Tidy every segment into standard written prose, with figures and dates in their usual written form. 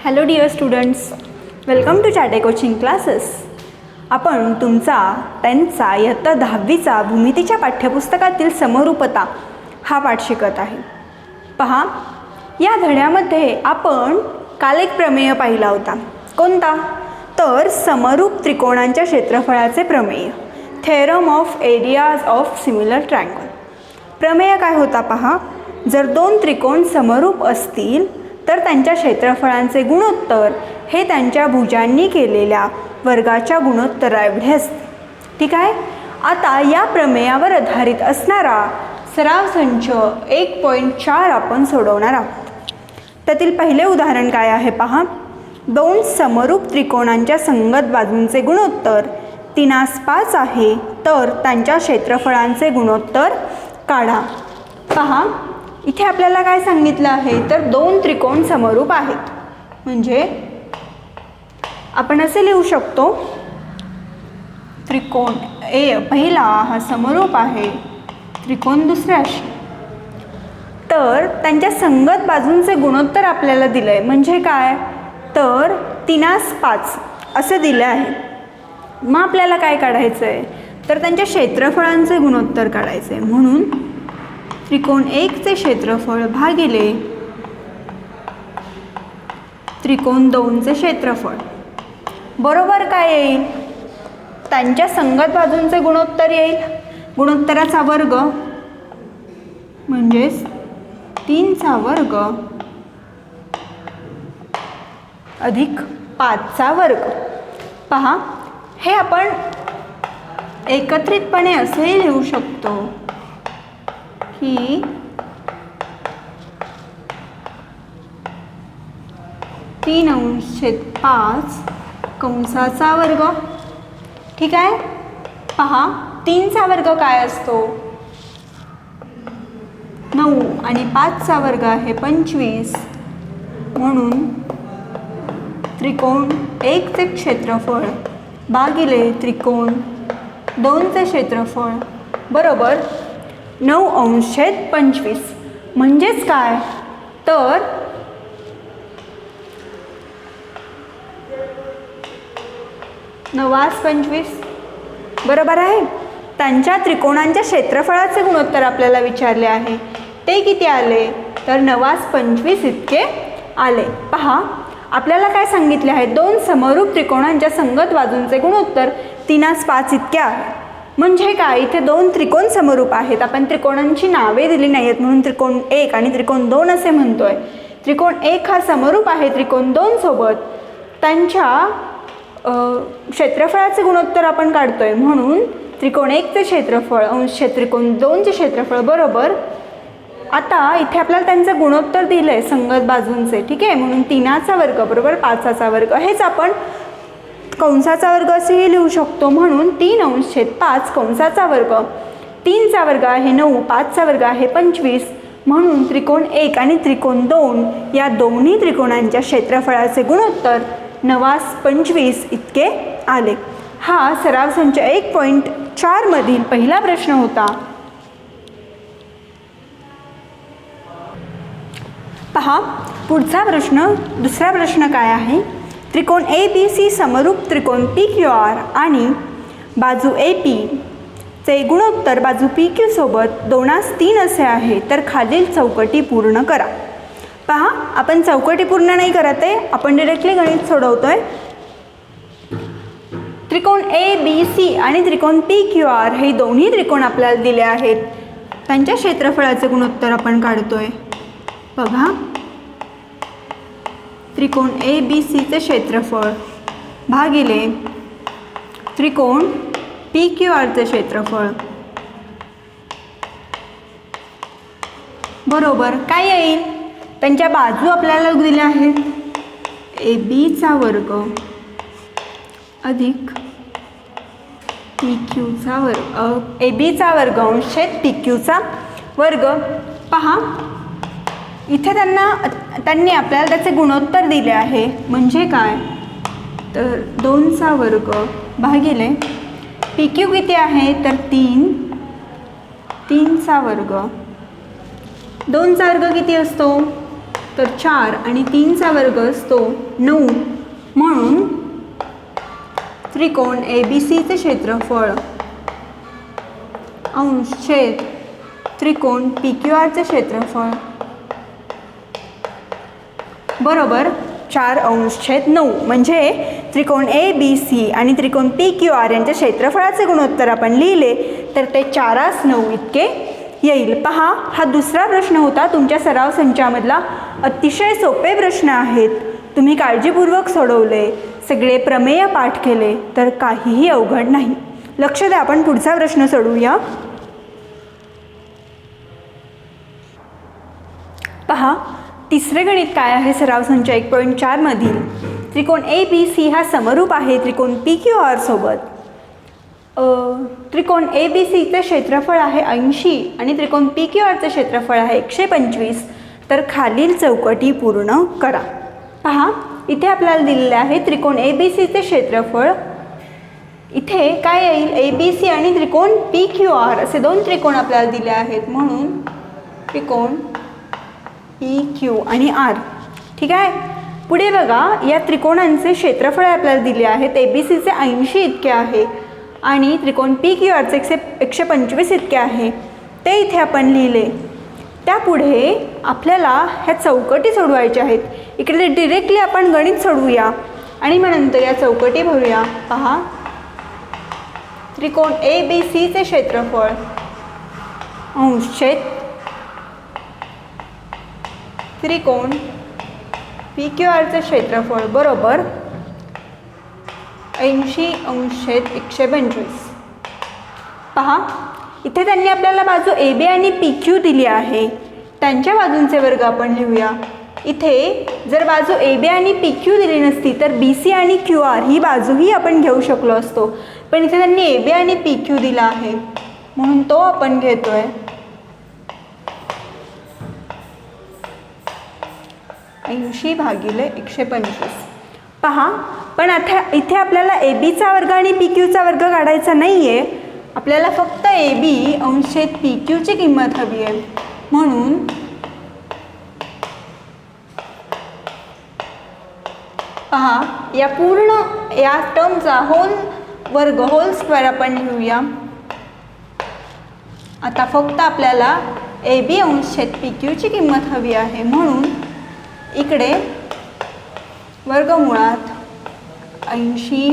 Hello dear students, welcome to Chate coaching classes. आपण तुमचा 10चा इयत्ता 10वीचा भूमितीच्या पाठ्यपुस्तकातील समरूपता हा पाठ शिकत आहे. पहा, या धड्यामध्ये आपण काल एक प्रमेय पाहिला होता. कोणता? तर समरूप त्रिकोणांच्या क्षेत्रफळाचे प्रमेय, theorem of areas of similar triangle. प्रमेय काय होता पहा, जर दोन त्रिकोण समरूप असतील तर त्यांच्या क्षेत्रफळांचे गुणोत्तर हे त्यांच्या भुजांनी केलेल्या वर्गाच्या गुणोत्तराएवढे असते. ठीक आहे. आता या प्रमेयावर आधारित असणारा सराव संच 1.4 आपण सोडवणार आहोत. त्यातील पहिले उदाहरण काय आहे पहा, दोन समरूप त्रिकोणांच्या संगत बाजूंचे गुणोत्तर 3:5 आहे, तर त्यांच्या क्षेत्रफळांचे गुणोत्तर काढा. पहा, इथे आपल्याला काय सांगितलं आहे, तर दोन त्रिकोण समरूप आहेत. म्हणजे आपण असे लिहू शकतो, त्रिकोण ए पहिला हा समरूप आहे त्रिकोण दुसऱ्याशी. तर त्यांच्या संगत बाजूंचे गुणोत्तर आपल्याला दिलं आहे. म्हणजे काय, तर 3:5 असं दिलं आहे. मग आपल्याला काय काढायचं आहे, तर त्यांच्या क्षेत्रफळांचे गुणोत्तर काढायचे आहे. म्हणून त्रिकोण 1चे क्षेत्रफळ भागिले त्रिकोण 2चे क्षेत्रफळ बरोबर काय येईल, त्यांच्या संगत बाजूंचे गुणोत्तर येईल. गुणोत्तराचा वर्ग म्हणजेच 3चा वर्ग अधिक 5चा वर्ग. पहा, हे आपण एकत्रितपणे असेही लिहू शकतो की 3/5 कंसाचा वर्ग. ठीक आहे. पहा, 3चा वर्ग काय असतो, 9 आणि 5चा वर्ग आहे 25. म्हणून त्रिकोण 1चे क्षेत्रफळ भागिले त्रिकोण 2चे क्षेत्रफळ बरोबर 9/25. म्हणजेच काय, तर 9/25 बरोबर आहे. त्यांच्या त्रिकोणांच्या क्षेत्रफळाचे गुणोत्तर आपल्याला विचारले आहे. ते किती आले, तर 9/25 इतके आले. पहा, आपल्याला काय सांगितले आहे, दोन समरूप त्रिकोणांच्या संगत बाजूंचे गुणोत्तर 3:5 इतके आहे. म्हणजे काय, इथे दोन त्रिकोण समरूप आहेत. आपण त्रिकोणांची नावे दिली नाही आहेत म्हणून त्रिकोण 1 आणि त्रिकोण 2 असे म्हणतोय. त्रिकोण 1 हा समरूप आहे त्रिकोण 2 सोबत. त्यांच्या क्षेत्रफळाचे गुणोत्तर आपण काढतोय. म्हणून त्रिकोण 1चे क्षेत्रफळ अंश त्रिकोण 2चे क्षेत्रफळ बरोबर. आता इथे आपल्याला त्यांचं गुणोत्तर दिलं आहे संगत बाजूंचे. ठीक आहे. म्हणून 3चा वर्ग बरोबर 5चा वर्ग. हेच आपण कंसाचा वर्ग असेही लिहू शकतो. म्हणून 3/5 कंसाचा वर्ग. 3चा वर्ग आहे 9, 5चा वर्ग आहे 25. म्हणून त्रिकोण 1 आणि त्रिकोण 2 या दोन्ही त्रिकोणांच्या क्षेत्रफळाचे गुणोत्तर 9/25 इतके आले. हा सराव संच 1.4 मधील पहिला प्रश्न होता. पहा, पुढचा प्रश्न, दुसरा प्रश्न काय आहे, त्रिकोण ABC समरूप त्रिकोण PQR आणि बाजू AP चे गुणोत्तर बाजू PQ सोबत 2:3 असे आहे, तर खालील चौकटी पूर्ण करा. पहा, आपण चौकटी पूर्ण नाही करत आहे, आपण डायरेक्टली गणित सोडवतोय. त्रिकोण ABC आणि त्रिकोण PQR हे दोन्ही त्रिकोण आपल्याला दिले आहेत. त्यांच्या क्षेत्रफळाचे गुणोत्तर आपण काढतोय. बघा, त्रिकोण ABCचे क्षेत्रफळ भागिले त्रिकोण PQRचे क्षेत्रफळ बरोबर काय येईल, त्यांच्या बाजू आपल्याला दिल्या आहेत ABचा वर्ग अधिक PQचा वर्ग, ABचा वर्ग अंश PQचा वर्ग. पहा, इथे त्यांनी आपल्याला त्याचे गुणोत्तर दिले आहे. म्हणजे काय, तर 2चा वर्ग भागिले PQ किती आहे, तर 3चा वर्ग. 2चा वर्ग किती असतो, तर 4 आणि 3चा वर्ग असतो 9. म्हणून त्रिकोण ABCचे क्षेत्रफळ अंश छेद त्रिकोण PQRचे क्षेत्रफळ बरोबर 4 अंश छेद 9. म्हणजे त्रिकोण ABC आणि त्रिकोण PQR यांच्या क्षेत्रफळाचे गुणोत्तर आपण लिहिले तर ते 4:9 इतके येईल. पहा, हा दुसरा प्रश्न होता तुमच्या सराव संचामधला. अतिशय सोपे प्रश्न आहेत. तुम्ही काळजीपूर्वक सोडवले, सगळे प्रमेय पाठ केले तर काहीही अवघड नाही. लक्ष द्या, आपण पुढचा प्रश्न सोडवूया. पहा, तिसरे गणित काय आहे सराव संच 1.4 मधील. त्रिकोण ABC हा समरूप आहे त्रिकोण PQR सोबत. त्रिकोण ABCचे क्षेत्रफळ आहे 80 आणि त्रिकोण PQRचे क्षेत्रफळ आहे 125. तर खालील चौकटी पूर्ण करा. पहा, इथे आपल्याला दिलेले आहे त्रिकोण ABCचे क्षेत्रफळ. इथे काय येईल, ABC आणि त्रिकोण PQR असे 2 त्रिकोण आपल्याला दिले आहेत. म्हणून त्रिकोण PQ आणि R. ठीक आहे. पुढे बघा, या त्रिकोणांचे क्षेत्रफळ आपल्याला दिले आहेत. ABCचे 80 इतके आहे आणि त्रिकोण PQRचे 125 इतके आहे. ते इथे आपण लिहिले. त्यापुढे आपल्याला ह्या चौकटी सोडवायच्या आहेत. इकडे डिरेक्टली आपण गणित सोडवूया आणि मग नंतर या चौकटी भरूया. पहा, त्रिकोण ABCचे क्षेत्रफळ अंश छेद त्रिकोण PQRचे क्षेत्रफळ बरोबर 80 अंश छेद 125. पहा, इथे त्यांनी आपल्याला बाजू AB आणि PQ दिली आहे. त्यांच्या बाजूंचे वर्ग आपण लिहूया. इथे जर बाजू AB आणि PQ दिली नसती तर BC आणि QR ही बाजूही आपण घेऊ शकलो असतो. पण इथे त्यांनी AB आणि PQ दिला आहे म्हणून तो आपण घेतोय. 80 भागिले 125. पहा, पण आता इथे आपल्याला ABचा वर्ग आणि PQचा वर्ग काढायचा नाही आहे. आपल्याला फक्त AB अंश छेद PQची किंमत हवी आहे. म्हणून पहा, या पूर्ण या टर्मचा होल स्क्वेअर आपण लिहूया. आता फक्त आपल्याला AB अंश छेद PQची किंमत हवी आहे. म्हणून इकडे वर्गमुळात 80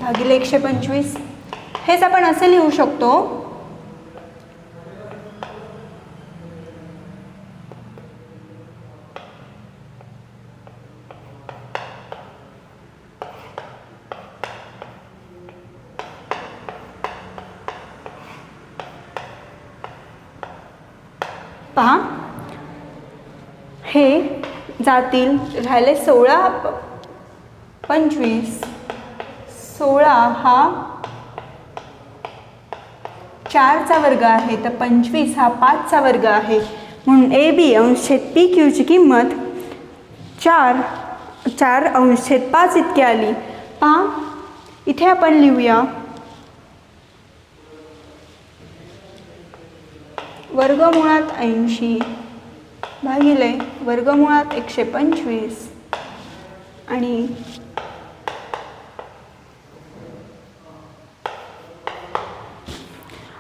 भागिले 125 हेच आपण असे लिहू शकतो. पहा, हे जातील, राहिले 16 25. 16 हा 4चा वर्ग आहे तर 25 हा 5चा वर्ग आहे. म्हणून AB अंश छेद PQची किंमत 4 अंश छेद 5 इतकी आली. पहा, इथे आपण लिहूया वर्गमुळात 80 भागिले वर्गमुळात 125 आणि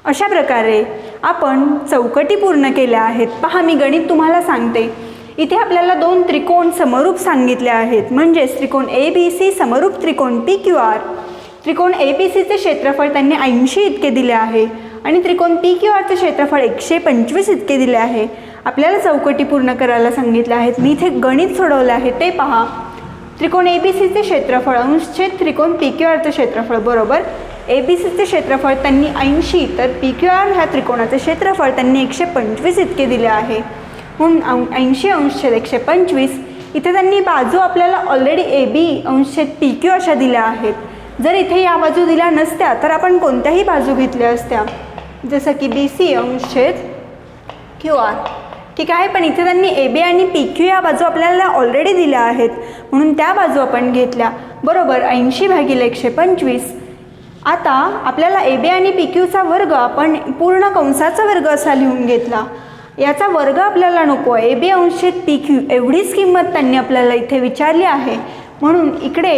अशा प्रकारे आपण चौकटी पूर्ण केल्या आहेत. पहा, मी गणित तुम्हाला सांगते. इथे आपल्याला 2 त्रिकोण समरूप सांगितले आहेत. म्हणजेच त्रिकोण ABC समरूप त्रिकोण PQR. त्रिकोण ABCचे क्षेत्रफळ त्यांनी 80 इतके दिले आहे आणि त्रिकोण PQRचे क्षेत्रफळ 125 इतके दिले आहे. आपल्याला चौकटी पूर्ण करायला सांगितले आहेत. मी इथे गणित सोडवले आहे ते पहा. त्रिकोण ABCचे क्षेत्रफळ अंश छेद त्रिकोण PQRचे क्षेत्रफळ बरोबर ABCचे क्षेत्रफळ त्यांनी 80 तर PQR ह्या त्रिकोणाचे क्षेत्रफळ त्यांनी 125 इतके दिले आहे. म्हणून 80 अंश छेद 125. इथे त्यांनी बाजू आपल्याला ऑलरेडी AB अंश छेद PQ अशा दिल्या आहेत. जर इथे या बाजू दिल्या नसत्या तर आपण कोणत्याही बाजू घेतल्या असत्या, जसं की BC अंश छेद QR. ठीक आहे. पण इथे त्यांनी AB आणि PQ या बाजू आपल्याला ऑलरेडी दिल्या आहेत म्हणून त्या बाजू आपण घेतल्या बरोबर 80 भागिले 125. आता आपल्याला AB आणि PQचा वर्ग आपण पूर्ण कंसाचा वर्ग असा लिहून घेतला. याचा वर्ग आपल्याला नको आहे. AB अंश छेद PQ एवढीच किंमत त्यांनी आपल्याला इथे विचारली आहे. म्हणून इकडे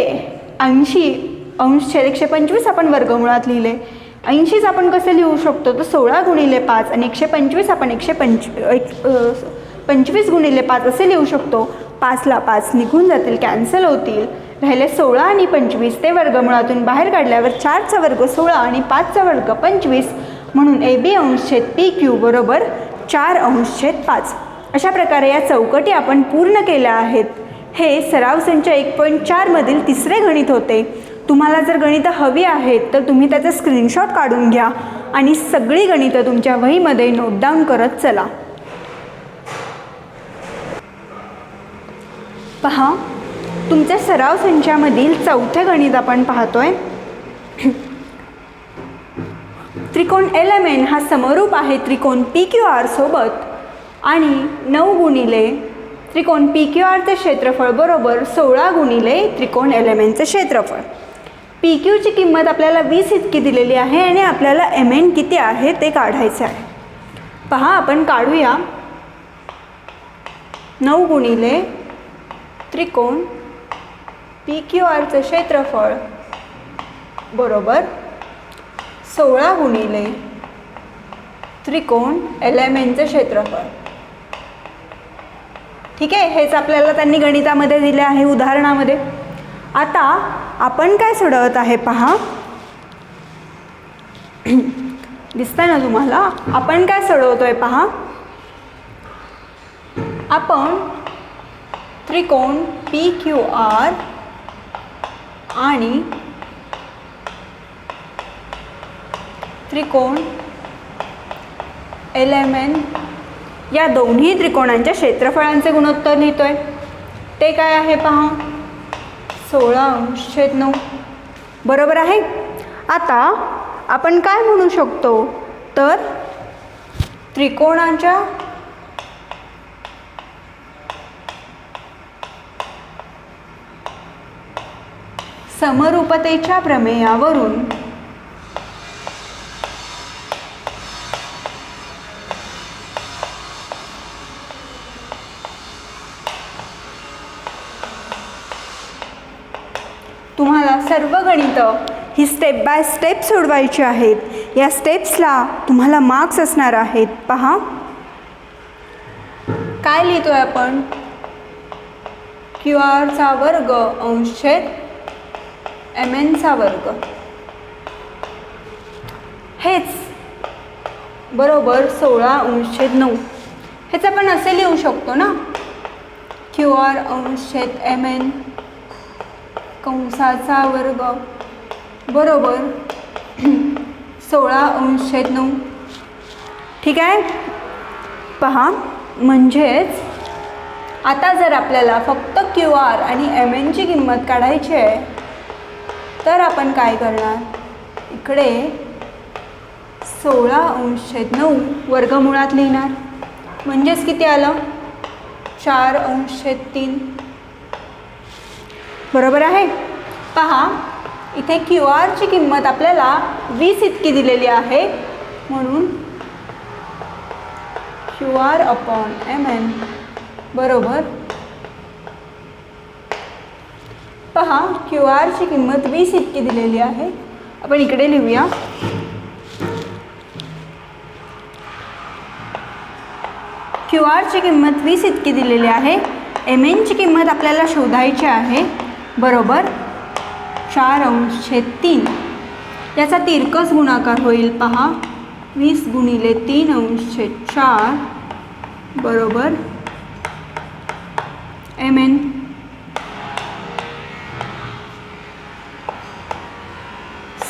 80 अंश छेद 125 आपण वर्गमुळात लिहिले. 80 आपण कसे लिहू शकतो, तर 16 गुणिले 5 आणि 125 आपण 125 गुणिले 5 असे लिहू शकतो. 5ला 5 निघून जातील, कॅन्सल होतील. राहिले 16 आणि 25, ते वर्गमुळातून बाहेर काढल्यावर 4चा वर्ग 16 आणि 5चा वर्ग 25. म्हणून AB अंश छेद PQ बरोबर 4 अंश छेद 5. अशा प्रकारे या चौकटी आपण पूर्ण केल्या आहेत. हे सराव संच 1.4 मधील तिसरे गणित होते. तुम्हाला जर गणितं हवी आहेत तर तुम्ही त्याचा स्क्रीनशॉट काढून घ्या आणि सगळी गणितं तुमच्या वहीमध्ये नोट डाऊन करत चला. पहा, तुमच्या सराव संचामधील चौथे गणित आपण पाहतोय. त्रिकोण LMN हा समरूप आहे त्रिकोण PQR सोबत आणि 9 गुणिले त्रिकोण PQRचे क्षेत्रफळ बरोबर 16 गुणिले त्रिकोण LMNचे क्षेत्रफळ. PQची किंमत आपल्याला 20 इतकी दिलेली आहे आणि आपल्याला MN किती आहे ते काढायचे आहे. पहा, आपण काढूया. 9 गुणिले त्रिकोण PQRचे क्षेत्रफळ बरोबर 16 गुणिले त्रिकोण LMNचे क्षेत्रफळ. ठीक आहे, हेच आपल्याला त्यांनी गणितामध्ये दिले आहे, उदाहरणामध्ये. आता आपण काय सोडवत आहे पहा, दिसतंय ना तुम्हाला, आपण काय सोडवतोय पहा. आपण त्रिकोण PQR आणि त्रिकोण LMN या दोन्ही त्रिकोणांच्या क्षेत्रफळांचे गुणोत्तर लिहितोय. ते काय आहे पहा, 16 अंश छेद 9. बरोबर आहे. आता आपण काय म्हणू शकतो, तर त्रिकोणाच्या समरूपतेच्या प्रमेयावरून तुम्हाला सर्व गणितं ही स्टेप बाय स्टेप सोडवायची आहेत. या स्टेप्सला तुम्हाला मार्क्स असणार आहेत. पहा, काय लिहितोय आपण, QR वर्ग अंश छेद MN वर्ग. हेच बरोबर 16 अंश छेद 9. हेच आपण असे लिहू शकतो ना, QR अंश छेद MN कंसाचा वर्ग बरोबर 16 अंश छेद 9. ठीक आहे. पहा, म्हणजेच आता जर आपल्याला फक्त QR आणि MNची किंमत काढायची आहे तर आपण काय करणार, इकडे 16 अंश छेद 9 वर्गमुळात लिहिणार. म्हणजेच किती आलं, 4 अंश छेद 3. बरोबर आहे. पहा, इथे QRची किंमत आपल्याला 20 इतकी दिलेली आहे. म्हणून QR अपॉन MN बरोबर, पहा, QRची किंमत 20 इतकी दिलेली आहे. आपण इकडे लिहूया. QRची किंमत 20 इतकी दिलेली आहे. MNची किंमत आपल्याला शोधायची आहे. बरोबर 4 अंश छेद 3. याचा तिरकस गुणाकार होईल. पहा, 20 गुणिले 3 अंश छेद 4 बरोबर MN.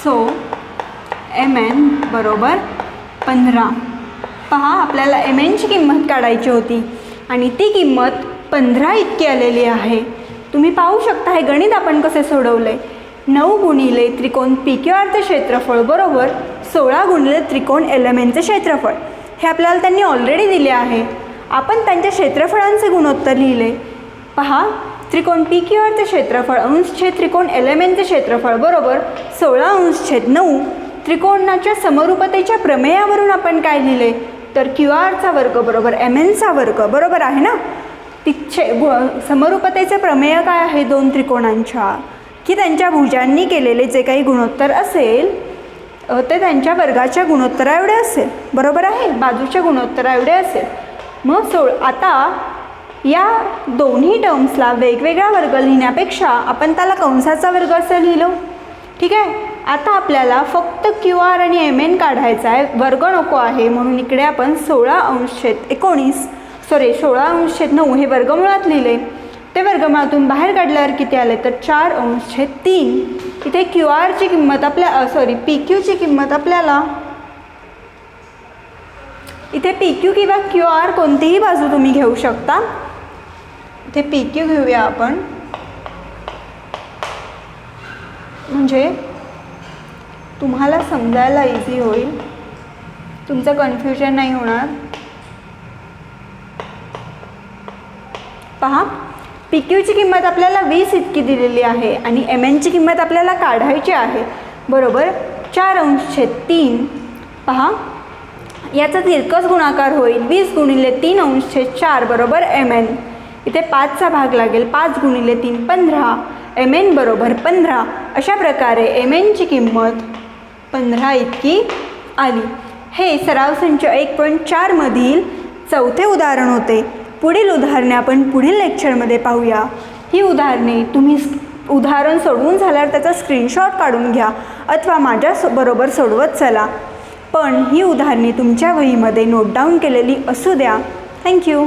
सो MN बरोबर 15. पहा, आपल्याला MNची किंमत काढायची होती आणि ती किंमत 15 इतकी आलेली आहे. तुम्ही पाहू शकता हे गणित आपण कसे सोडवले. 9 गुणिले त्रिकोण PQRचे क्षेत्रफळ बरोबर 16 गुणिले त्रिकोण LMNचे क्षेत्रफळ. हे आपल्याला त्यांनी ऑलरेडी दिले आहे. आपण त्यांच्या क्षेत्रफळांचे गुणोत्तर लिहिले. पहा, त्रिकोण PQRचे क्षेत्रफळ अंश छेद त्रिकोण LMNचे क्षेत्रफळ बरोबर 16 अंश छेद 9. त्रिकोणाच्या समरूपतेच्या प्रमेयावरून आपण काय लिहिले, तर QR चा वर्ग बरोबर MN चा वर्ग, बरोबर आहे ना. तिथे समरूपतेचे प्रमेय काय आहे दोन त्रिकोणांच्या, की त्यांच्या भुजांनी केलेले जे काही गुणोत्तर असेल ते त्यांच्या वर्गाच्या गुणोत्तरा एवढे असेल, बरोबर आहे, बाजूच्या गुणोत्तरा एवढे असेल. मग आता या दोन्ही टर्म्सला वेगवेगळा वर्ग लिहिण्यापेक्षा आपण त्याला कंसाचा वर्ग असं लिहिलं. ठीक आहे. आता आपल्याला फक्त QR आणि MN काढायचा आहे, वर्ग नको आहे, म्हणून इकडे आपण 16/9 हे वर्गमुळात लिहिले. ते वर्गमुळातून बाहेर काढल्यावर किती आले तर 4/3. इथे QRची किंमत PQची किंमत आपल्याला इथे PQ किंवा QR कोणतीही बाजू तुम्ही घेऊ शकता. इथे PQ घेऊया आपण, म्हणजे तुम्हाला समजायला इझी होईल, तुमचं कन्फ्युजन नाही होणार. पहा, PQची किंमत आपल्याला 20 इतकी दिलेली आहे आणि MNची किंमत आपल्याला काढायची आहे, बरोबर. 4/3. पहा, याचा तिरकस गुणाकार होईल 20 × 3/4 बरोबर MN. इथे 5चा भाग लागेल, 5 × 3 15, MN बरोबर 15. अशा प्रकारे MNची किंमत 15 इतकी आली. हे सराव संच 1.4 मधील चौथे उदाहरण होते. पुढील उदाहरणे आपण पुढील लेक्चरमध्ये पाहूया. ही उदाहरणे तुम्ही उदाहरण सोडवून झाल्यावर त्याचा स्क्रीनशॉट काढून घ्या अथवा माझ्याबरोबर सोडवत चला, पण ही उदाहरणे तुमच्या वहीमध्ये नोट डाऊन केलेली असू द्या. थँक्यू.